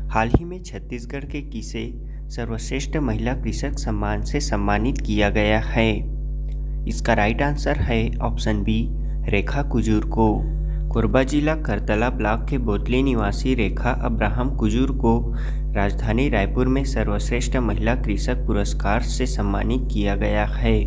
[SPEAKER 1] हाल ही में छत्तीसगढ़ के किसे सर्वश्रेष्ठ महिला कृषक सम्मान से सम्मानित किया गया है? इसका राइट आंसर है ऑप्शन बी, रेखा कुजूर को। कोरबा जिला करतला ब्लॉक के बोतली निवासी रेखा अब्राहम कुजूर को राजधानी रायपुर में सर्वश्रेष्ठ महिला कृषक पुरस्कार से सम्मानित किया गया है।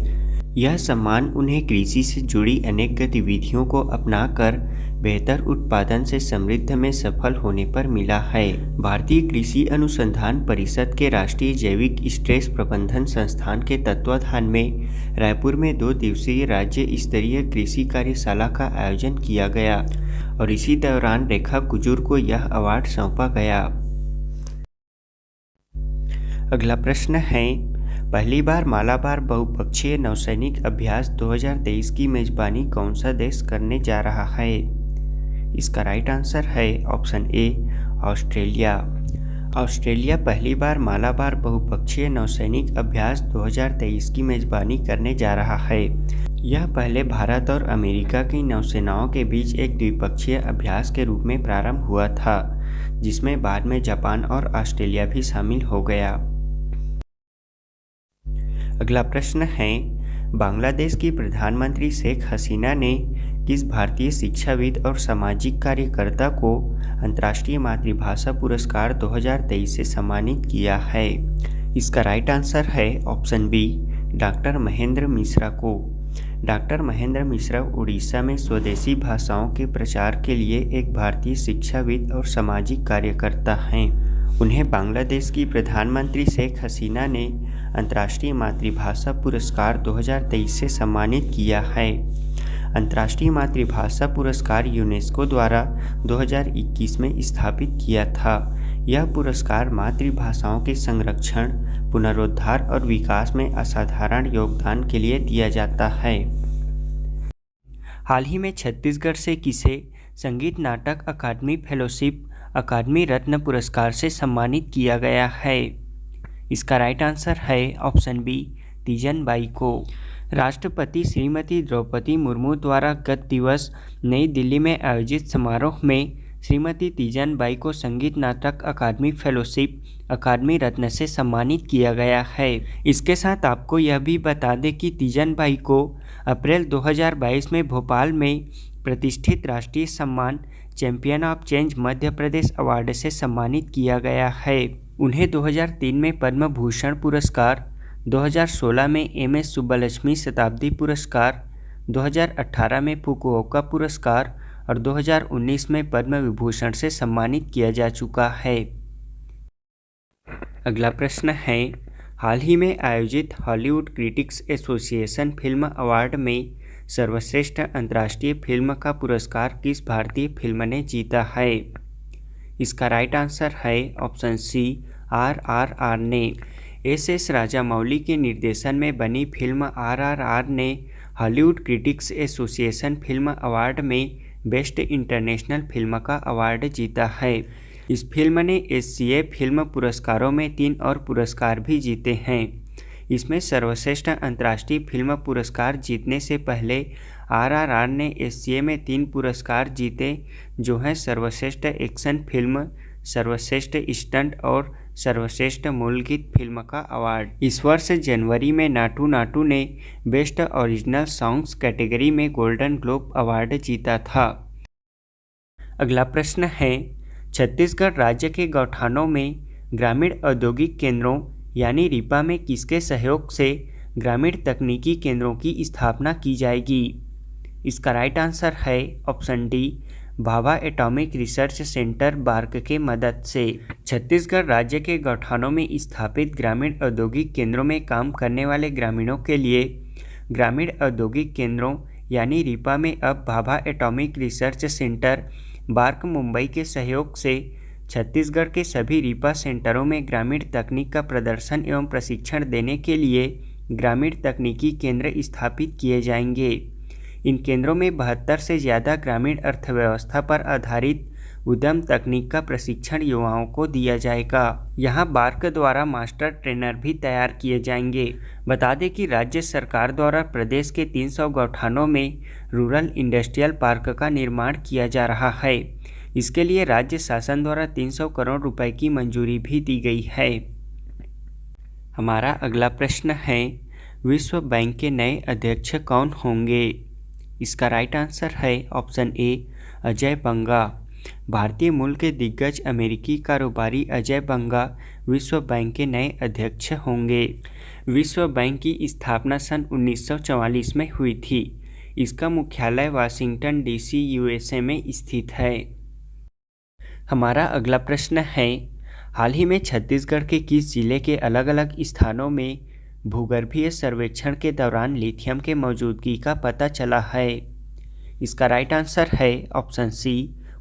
[SPEAKER 1] यह सम्मान उन्हें कृषि से जुड़ी अनेक गतिविधियों को अपनाकर बेहतर उत्पादन से समृद्ध में सफल होने पर मिला है। भारतीय कृषि अनुसंधान परिषद के राष्ट्रीय जैविक स्ट्रेस प्रबंधन संस्थान के तत्वाधान में रायपुर में 2 दिवसीय राज्य स्तरीय कृषि कार्यशाला का आयोजन किया गया और इसी दौरान रेखा कुजूर को यह अवार्ड सौंपा गया। अगला प्रश्न है, पहली बार मालाबार बहुपक्षीय नौसैनिक अभ्यास 2023 की मेजबानी कौन सा देश करने जा रहा है? इसका राइट आंसर है ऑप्शन ए, ऑस्ट्रेलिया। ऑस्ट्रेलिया पहली बार मालाबार बहुपक्षीय नौसैनिक अभ्यास 2023 की मेजबानी करने जा रहा है। यह पहले भारत और अमेरिका की नौसेनाओं के बीच एक द्विपक्षीय अभ्यास के रूप में प्रारंभ हुआ था, जिसमें बाद में जापान और ऑस्ट्रेलिया भी शामिल हो गया। अगला प्रश्न है, बांग्लादेश की प्रधानमंत्री शेख हसीना ने किस भारतीय शिक्षाविद और सामाजिक कार्यकर्ता को अंतर्राष्ट्रीय मातृभाषा पुरस्कार 2023 से सम्मानित किया है? इसका राइट आंसर है option B, doctor Mahendra Mishra को। डॉक्टर महेंद्र मिश्रा उड़ीसा में स्वदेशी भाषाओं के प्रचार के लिए एक भारतीय शिक्षाविद और सामाजिक कार्यकर्ता हैं। उन्हें बांग्लादेश की प्रधानमंत्री शेख हसीना ने अंतर्राष्ट्रीय मातृभाषा पुरस्कार 2023 से सम्मानित किया है। अंतर्राष्ट्रीय मातृभाषा पुरस्कार यूनेस्को द्वारा 2021 में स्थापित किया था। यह पुरस्कार मातृभाषाओं के संरक्षण, पुनरुद्धार और विकास में असाधारण योगदान के लिए दिया जाता है। हाल ही में छत्तीसगढ़ से किसे संगीत नाटक अकादमी फेलोशिप अकादमी रत्न पुरस्कार से सम्मानित किया गया है? इसका राइट आंसर है ऑप्शन बी, तीजन बाई को। राष्ट्रपति श्रीमती द्रौपदी मुर्मू द्वारा गत दिवस नई दिल्ली में आयोजित समारोह में श्रीमती तीजन बाई को संगीत नाटक अकादमी फेलोशिप अकादमी रत्न से सम्मानित किया गया है। इसके साथ आपको यह भी बता दें कि तीजन बाई को अप्रैल 2022 में भोपाल में प्रतिष्ठित राष्ट्रीय सम्मान champion of change Madhya Pradesh award से सम्मानित किया गया है। उन्हें 2003 में पद्म भूषण पुरस्कार, 2016 में एमएस सुब्बलक्ष्मी शताब्दी पुरस्कार, 2018 में फुकुओका पुरस्कार और 2019 में पद्म विभूषण से सम्मानित किया जा चुका है। अगला प्रश्न है, हाल ही में आयोजित Hollywood critics association film award में सर्वश्रेष्ठ अंतर्राष्ट्रीय फिल्म का पुरस्कार किस भारतीय फिल्म ने जीता है? इसका राइट आंसर है ऑप्शन सी, RRR ने। एस राजामौली के निर्देशन में बनी फिल्म RRR ने Hollywood critics association film award में बेस्ट इंटरनेशनल फिल्म का अवार्ड जीता है। इस फिल्म ने एशिया फिल्म पुरस्कारों में 3 और पुरस्कार भी जीते हैं। इसमें सर्वश्रेष्ठ अंतर्राष्ट्रीय फिल्म पुरस्कार जीतने से पहले RRR ने एशिया में 3 पुरस्कार जीते, जो हैं सर्वश्रेष्ठ एक्शन फिल्म, सर्वश्रेष्ठ स्टंट और सर्वश्रेष्ठ मूल गीत फिल्म का अवार्ड। इस वर्ष जनवरी में नाटू नाटू ने बेस्ट ओरिजिनल सॉन्ग्स कैटेगरी में गोल्डन ग्लोब अवार्ड जीता था। अगला प्रश्न है, छत्तीसगढ़ राज्य के गौठानों में ग्रामीण औद्योगिक केंद्रों यानी रीपा में किसके सहयोग से ग्रामीण तकनीकी केंद्रों की स्थापना की जाएगी? इसका राइट आंसर है option D, Bhabha atomic research centre bark के मदद से। छत्तीसगढ़ राज्य के गौठानों में स्थापित ग्रामीण औद्योगिक केंद्रों में काम करने वाले ग्रामीणों के लिए ग्रामीण औद्योगिक केंद्रों यानी रीपा में अब Bhabha atomic research centre bark Mumbai के सहयोग से छत्तीसगढ़ के सभी रीपा सेंटरों में ग्रामीण तकनीक का प्रदर्शन एवं प्रशिक्षण देने के लिए ग्रामीण तकनीकी केंद्र स्थापित किए जाएंगे। इन केंद्रों में 72 से ज़्यादा ग्रामीण अर्थव्यवस्था पर आधारित उद्यम तकनीक का प्रशिक्षण युवाओं को दिया जाएगा। यहाँ बार्क द्वारा मास्टर ट्रेनर भी तैयार किए जाएंगे। बता दें कि राज्य सरकार द्वारा प्रदेश के 300 गौठानों में रूरल इंडस्ट्रियल पार्क का निर्माण किया जा रहा है। इसके लिए राज्य शासन द्वारा 300 करोड़ रुपए की मंजूरी भी दी गई है। हमारा अगला प्रश्न है, विश्व बैंक के नए अध्यक्ष कौन होंगे? इसका राइट आंसर है ऑप्शन ए अजय बंगा। भारतीय मूल के दिग्गज अमेरिकी कारोबारी अजय बंगा विश्व बैंक के नए अध्यक्ष होंगे। विश्व बैंक की स्थापना सन 1944 में हुई थी। इसका मुख्यालय वाशिंगटन डीसी यूएसए में स्थित है। हमारा अगला प्रश्न है, हाल ही में छत्तीसगढ़ के किस जिले के अलग अलग स्थानों में भूगर्भीय सर्वेक्षण के दौरान लिथियम के मौजूदगी का पता चला है? इसका राइट आंसर है ऑप्शन सी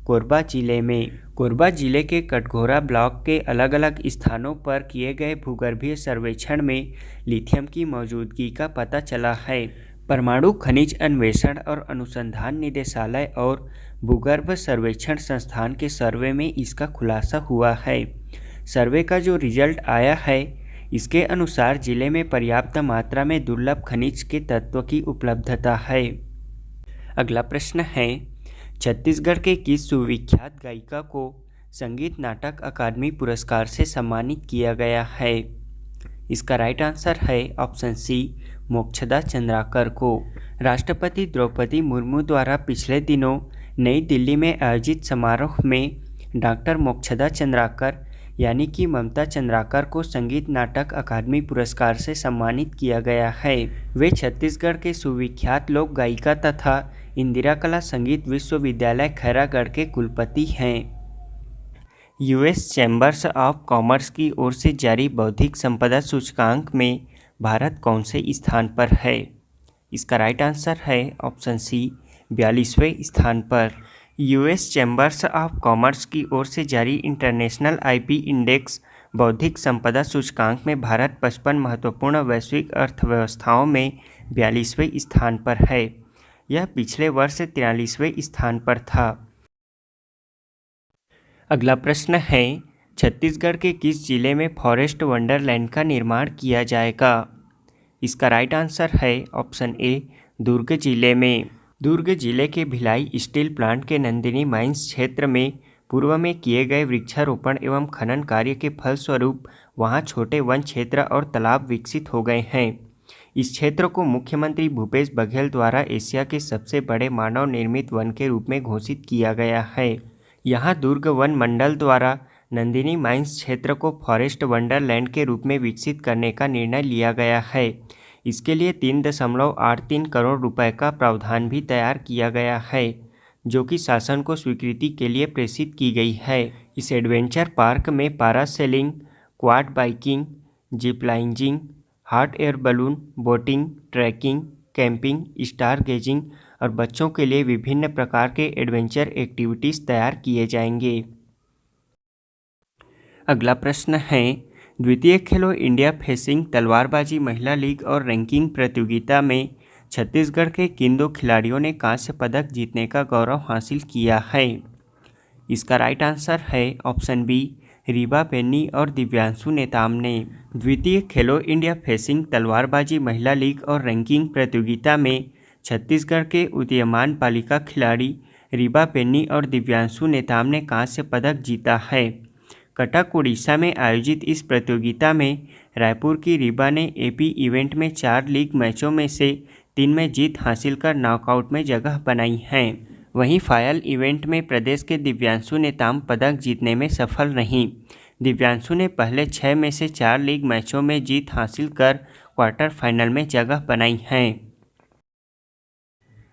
[SPEAKER 1] कोरबा जिले में। कोरबा जिले के कटघोरा ब्लॉक के अलग अलग स्थानों पर किए गए भूगर्भीय सर्वेक्षण में लिथियम की मौजूदगी का पता चला है। परमाणु खनिज अन्वेषण और अनुसंधान निदेशालय और भूगर्भ सर्वेक्षण संस्थान के सर्वे में इसका खुलासा हुआ है। सर्वे का जो रिजल्ट आया है, इसके अनुसार जिले में पर्याप्त मात्रा में दुर्लभ खनिज के तत्व की उपलब्धता है। अगला प्रश्न है, छत्तीसगढ़ के किस सुविख्यात गायिका को संगीत नाटक अकादमी पुरस्कार से सम्मानित किया गया है? इसका राइट आंसर है ऑप्शन सी मोक्षदा चंद्राकर को। राष्ट्रपति द्रौपदी मुर्मू द्वारा पिछले दिनों नई दिल्ली में आयोजित समारोह में डॉक्टर मोक्षदा चंद्राकर यानी कि ममता चंद्राकर को संगीत नाटक अकादमी पुरस्कार से सम्मानित किया गया है। वे छत्तीसगढ़ के सुविख्यात लोक गायिका तथा इंदिरा कला संगीत विश्वविद्यालय खैरागढ़ के कुलपति हैं। यूएस चैम्बर्स ऑफ कॉमर्स की ओर से जारी बौद्धिक संपदा सूचकांक में भारत कौन से स्थान पर है? इसका राइट आंसर है ऑप्शन सी 42वें स्थान पर। यूएस चैम्बर्स ऑफ कॉमर्स की ओर से जारी इंटरनेशनल आईपी इंडेक्स बौद्धिक संपदा सूचकांक में भारत 55 महत्वपूर्ण वैश्विक अर्थव्यवस्थाओं में 42वें स्थान पर है। यह पिछले वर्ष 43वें स्थान पर था। अगला प्रश्न है, छत्तीसगढ़ के किस जिले में फॉरेस्ट वंडरलैंड का निर्माण किया जाएगा? इसका राइट आंसर है ऑप्शन ए दुर्ग जिले में। दुर्ग जिले के भिलाई स्टील प्लांट के नंदिनी माइंस क्षेत्र में पूर्व में किए गए वृक्षारोपण एवं खनन कार्य के फलस्वरूप वहां छोटे वन क्षेत्र और तालाब विकसित हो गए हैं। इस क्षेत्र को मुख्यमंत्री भूपेश बघेल द्वारा एशिया के सबसे बड़े मानव निर्मित वन के रूप में घोषित किया गया है। यहाँ दुर्ग वन मंडल द्वारा नंदिनी माइंस क्षेत्र को फॉरेस्ट वंडरलैंड के रूप में विकसित करने का निर्णय लिया गया है। इसके लिए 3.83 करोड़ रुपए का प्रावधान भी तैयार किया गया है, जो कि शासन को स्वीकृति के लिए प्रेषित की गई है। इस एडवेंचर पार्क में parasailing, quad biking, zip lining, hot air balloon, boating, trekking, camping, star gazing और बच्चों के लिए विभिन्न प्रकार के एडवेंचर एक्टिविटीज़ तैयार किए जाएंगे। अगला प्रश्न है, द्वितीय खेलो इंडिया फेंसिंग तलवारबाजी महिला लीग और रैंकिंग प्रतियोगिता में छत्तीसगढ़ के किन दो खिलाड़ियों ने कांस्य पदक जीतने का गौरव हासिल किया है? इसका राइट आंसर है ऑप्शन बी रीवा बेन्नी और दिव्यांशु नेताम ने। द्वितीय खेलो इंडिया फेंसिंग तलवारबाजी महिला लीग और रैंकिंग प्रतियोगिता में छत्तीसगढ़ के उदीयमान बालिका खिलाड़ी रीवा बेन्नी और दिव्यांशु नेताम ने कांस्य पदक जीता है। कटक उड़ीसा में आयोजित इस प्रतियोगिता में रायपुर की रीबा ने एपी इवेंट में 4 लीग मैचों में से 3 में जीत हासिल कर नॉकआउट में जगह बनाई है। वहीं फाइनल इवेंट में प्रदेश के दिव्यांशु नेताम पदक जीतने में सफल रहीं। दिव्यांशु ने पहले 6 में से 4 लीग मैचों में जीत हासिल कर क्वार्टर फाइनल में जगह बनाई है।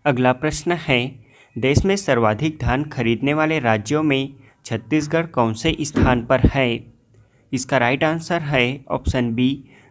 [SPEAKER 1] अगला प्रश्न है, देश में सर्वाधिक धान खरीदने वाले राज्यों में छत्तीसगढ़ कौन से स्थान पर है? इसका राइट आंसर है ऑप्शन बी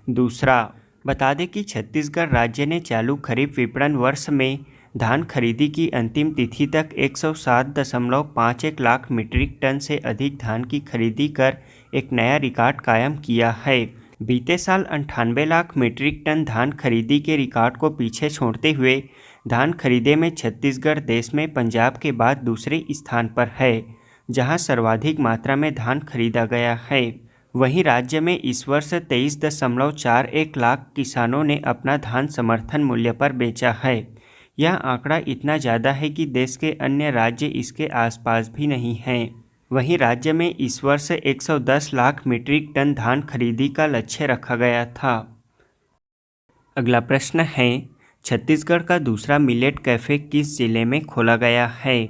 [SPEAKER 1] दूसरा। बता दें कि छत्तीसगढ़ राज्य ने चालू खरीफ विपणन वर्ष में धान खरीदी की अंतिम तिथि तक 107.51 लाख मीट्रिक टन से अधिक धान की खरीदी कर एक नया रिकॉर्ड कायम किया है। बीते साल 98 लाख मीट्रिक टन धान खरीदी के रिकॉर्ड को पीछे छोड़ते हुए धान खरीदे में छत्तीसगढ़ देश में पंजाब के बाद दूसरे स्थान पर है, जहां सर्वाधिक मात्रा में धान खरीदा गया है। वहीं राज्य में इस वर्ष 23.41 लाख किसानों ने अपना धान समर्थन मूल्य पर बेचा है। यह आंकड़ा इतना ज़्यादा है कि देश के अन्य राज्य इसके आसपास भी नहीं हैं। वहीं राज्य में इस वर्ष 110 लाख मीट्रिक टन धान खरीदी का लक्ष्य रखा गया था। अगला प्रश्न है, छत्तीसगढ़ का दूसरा मिलेट कैफ़े किस जिले में खोला गया है?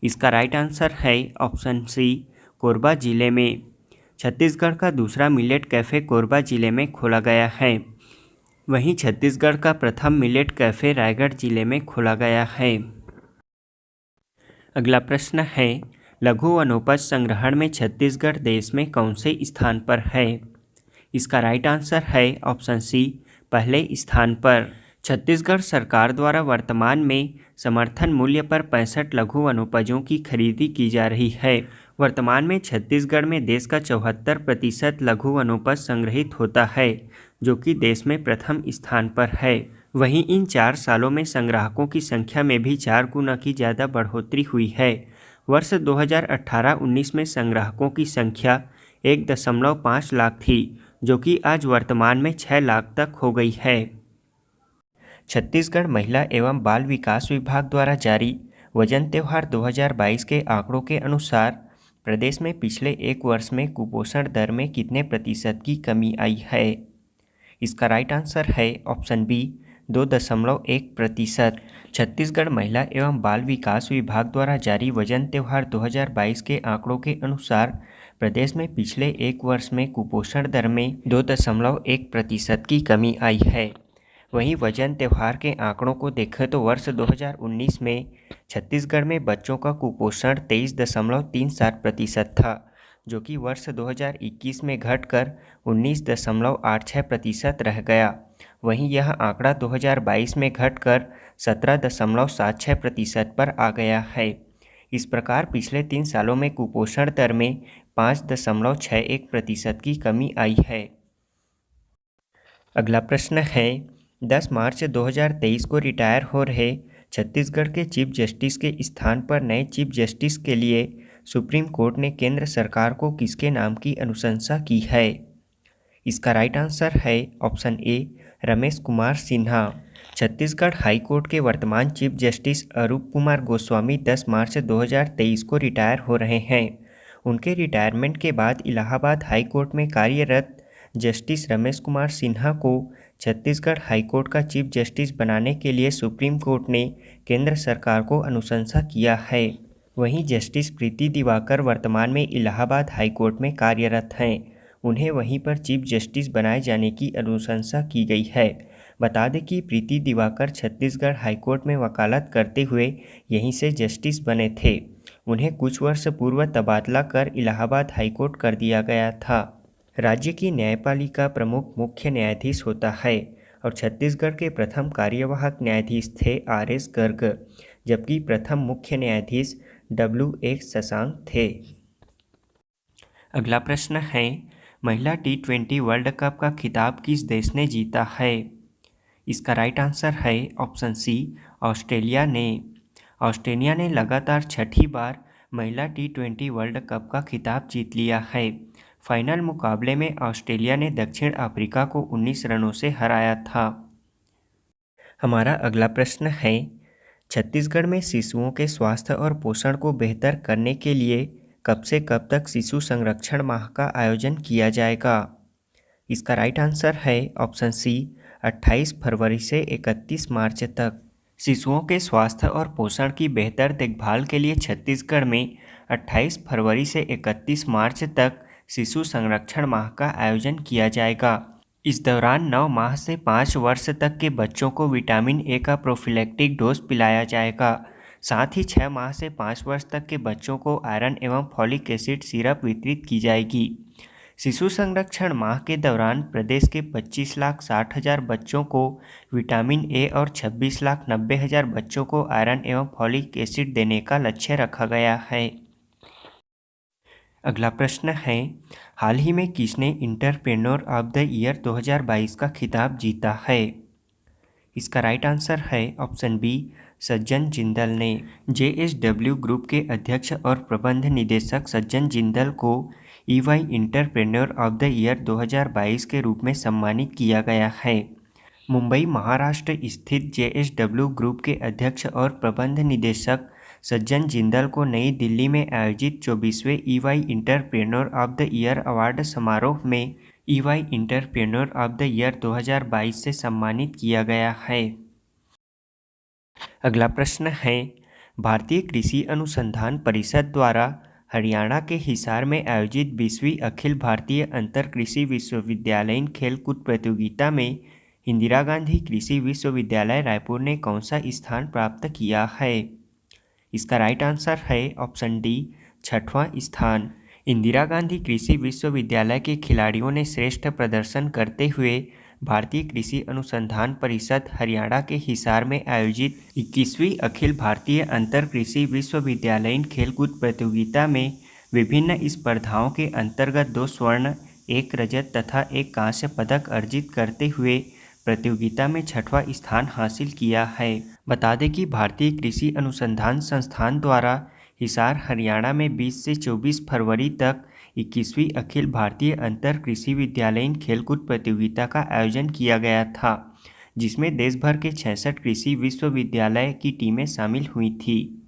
[SPEAKER 1] इसका राइट आंसर है ऑप्शन सी कोरबा जिले में। छत्तीसगढ़ का दूसरा मिलेट कैफ़े कोरबा जिले में खोला गया है। वहीं छत्तीसगढ़ का प्रथम मिलेट कैफ़े रायगढ़ जिले में खोला गया है। अगला प्रश्न है, लघु वनोपज संग्रहण में छत्तीसगढ़ देश में कौन से स्थान पर है? इसका राइट आंसर है ऑप्शन सी पहले स्थान पर। छत्तीसगढ़ सरकार द्वारा वर्तमान में समर्थन मूल्य पर 65 लघु वनोपजों की खरीदी की जा रही है। वर्तमान में छत्तीसगढ़ में देश का 74% लघु वनोपज संग्रहित होता है, जो कि देश में प्रथम स्थान पर है। वहीं इन 4 सालों में संग्राहकों की संख्या में भी 4 गुना की ज़्यादा बढ़ोतरी हुई है। वर्ष 2018-19 में संग्राहकों की संख्या 1.5 लाख थी, जो कि आज वर्तमान में 6 लाख तक हो गई है। छत्तीसगढ़ महिला एवं बाल विकास विभाग द्वारा जारी वजन त्योहार 2022 के आंकड़ों के अनुसार प्रदेश में पिछले 1 वर्ष में कुपोषण दर में कितने प्रतिशत की कमी आई है? इसका राइट आंसर है ऑप्शन बी 2.1%। छत्तीसगढ़ महिला एवं बाल विकास विभाग द्वारा जारी वजन त्योहार 2022 के आंकड़ों के अनुसार प्रदेश में पिछले 1 वर्ष में कुपोषण दर में 2.1% की कमी आई है। वहीं वजन त्योहार के आंकड़ों को देखें तो वर्ष 2019 में छत्तीसगढ़ में बच्चों का कुपोषण 23.37% था, जो कि वर्ष 2021 में घटकर 19.86% रह गया। वहीं यह आंकड़ा 2022 में घटकर 17.76% पर आ गया है। इस प्रकार पिछले 3 सालों में कुपोषण दर में 5.61% की कमी आई है। अगला प्रश्न है, 10 मार्च 2023 को रिटायर हो रहे छत्तीसगढ़ के चीफ जस्टिस के स्थान पर नए चीफ जस्टिस के लिए सुप्रीम कोर्ट ने केंद्र सरकार को किसके नाम की अनुशंसा की है? इसका राइट आंसर है option A Ramesh Kumar Sinha. Chhattisgarh high court के वर्तमान चीफ जस्टिस अरूप कुमार गोस्वामी 10 मार्च 2023 को रिटायर हो रहे हैं। उनके रिटायरमेंट के बाद इलाहाबाद हाई कोर्ट में कार्यरत जस्टिस रमेश कुमार सिन्हा को छत्तीसगढ़ हाईकोर्ट का चीफ जस्टिस बनाने के लिए सुप्रीम कोर्ट ने केंद्र सरकार को अनुशंसा किया है। वहीं जस्टिस प्रीति दिवाकर वर्तमान में इलाहाबाद हाईकोर्ट में कार्यरत हैं। उन्हें वहीं पर चीफ जस्टिस बनाए जाने की अनुशंसा की गई है। बता दें कि प्रीति दिवाकर छत्तीसगढ़ हाईकोर्ट में वकालत करते हुए यहीं से जस्टिस बने थे। उन्हें कुछ वर्ष पूर्व तबादला कर इलाहाबाद हाईकोर्ट कर दिया गया था। राज्य की न्यायपालिका प्रमुख मुख्य न्यायाधीश होता है और छत्तीसगढ़ के प्रथम कार्यवाहक न्यायाधीश थे RS गर्ग, जबकि प्रथम मुख्य न्यायाधीश WX शशांक थे। अगला प्रश्न है, महिला T20 वर्ल्ड कप का खिताब किस देश ने जीता है? इसका राइट आंसर है ऑप्शन सी ऑस्ट्रेलिया ने। ऑस्ट्रेलिया ने लगातार 6ठी बार महिला T20 वर्ल्ड कप का खिताब जीत लिया है। फाइनल मुकाबले में ऑस्ट्रेलिया ने दक्षिण अफ्रीका को 19 रनों से हराया था। हमारा अगला प्रश्न है, छत्तीसगढ़ में शिशुओं के स्वास्थ्य और पोषण को बेहतर करने के लिए कब से कब तक शिशु संरक्षण माह का आयोजन किया जाएगा? इसका राइट आंसर है ऑप्शन सी 28 फरवरी से 31 मार्च तक। शिशुओं के स्वास्थ्य और पोषण की बेहतर देखभाल के लिए छत्तीसगढ़ में 28 फरवरी से 31 मार्च तक शिशु संरक्षण माह का आयोजन किया जाएगा। इस दौरान 9 माह से 5 वर्ष तक के बच्चों को विटामिन ए का प्रोफिलैक्टिक डोज पिलाया जाएगा, साथ ही 6 माह से 5 वर्ष तक के बच्चों को आयरन एवं फॉलिक एसिड सिरप वितरित की जाएगी। शिशु संरक्षण माह के दौरान प्रदेश के 25,60,000 बच्चों को विटामिन ए और 26,90,000 बच्चों को आयरन एवं फॉलिक एसिड देने का लक्ष्य रखा गया है। अगला प्रश्न है, हाल ही में किसने इंटरप्रेन्योर ऑफ द ईयर 2022 का खिताब जीता है? इसका राइट आंसर है ऑप्शन बी, सज्जन जिंदल ने। JSW ग्रुप के अध्यक्ष और प्रबंध निदेशक सज्जन जिंदल को EY entrepreneur of the year 2022 के रूप में सम्मानित किया गया है। मुंबई महाराष्ट्र स्थित JSW ग्रुप के अध्यक्ष और प्रबंध निदेशक सज्जन जिंदल को नई दिल्ली में आयोजित 24वें EY entrepreneur of the year award समारोह में EY entrepreneur of the year 2022 से सम्मानित किया गया है। अगला प्रश्न है, भारतीय कृषि अनुसंधान परिषद द्वारा हरियाणा के हिसार में आयोजित 20वीं अखिल भारतीय अंतर कृषि विश्वविद्यालयीन खेलकूद प्रतियोगिता में इंदिरा गांधी कृषि विश्वविद्यालय रायपुर ने कौन सा स्थान प्राप्त किया है? इसका राइट आंसर है ऑप्शन डी, 6वां स्थान। इंदिरा गांधी कृषि विश्वविद्यालय के खिलाड़ियों ने श्रेष्ठ प्रदर्शन करते हुए भारतीय कृषि अनुसंधान परिषद हरियाणा के हिसार में आयोजित 21वीं अखिल भारतीय अंतर कृषि विश्वविद्यालयीन खेलकूद प्रतियोगिता में विभिन्न स्पर्धाओं के अंतर्गत 2 स्वर्ण, 1 रजत तथा 1 कांस्य पदक अर्जित करते हुए प्रतियोगिता में 6वां स्थान हासिल किया है। बता दें कि भारतीय कृषि अनुसंधान संस्थान द्वारा हिसार हरियाणा में 20 से 24 फरवरी तक 21वीं अखिल भारतीय अंतर कृषि विद्यालयीन खेलकूद प्रतियोगिता का आयोजन किया गया था, जिसमें देश भर के 66 कृषि विश्वविद्यालय की टीमें शामिल हुई थी।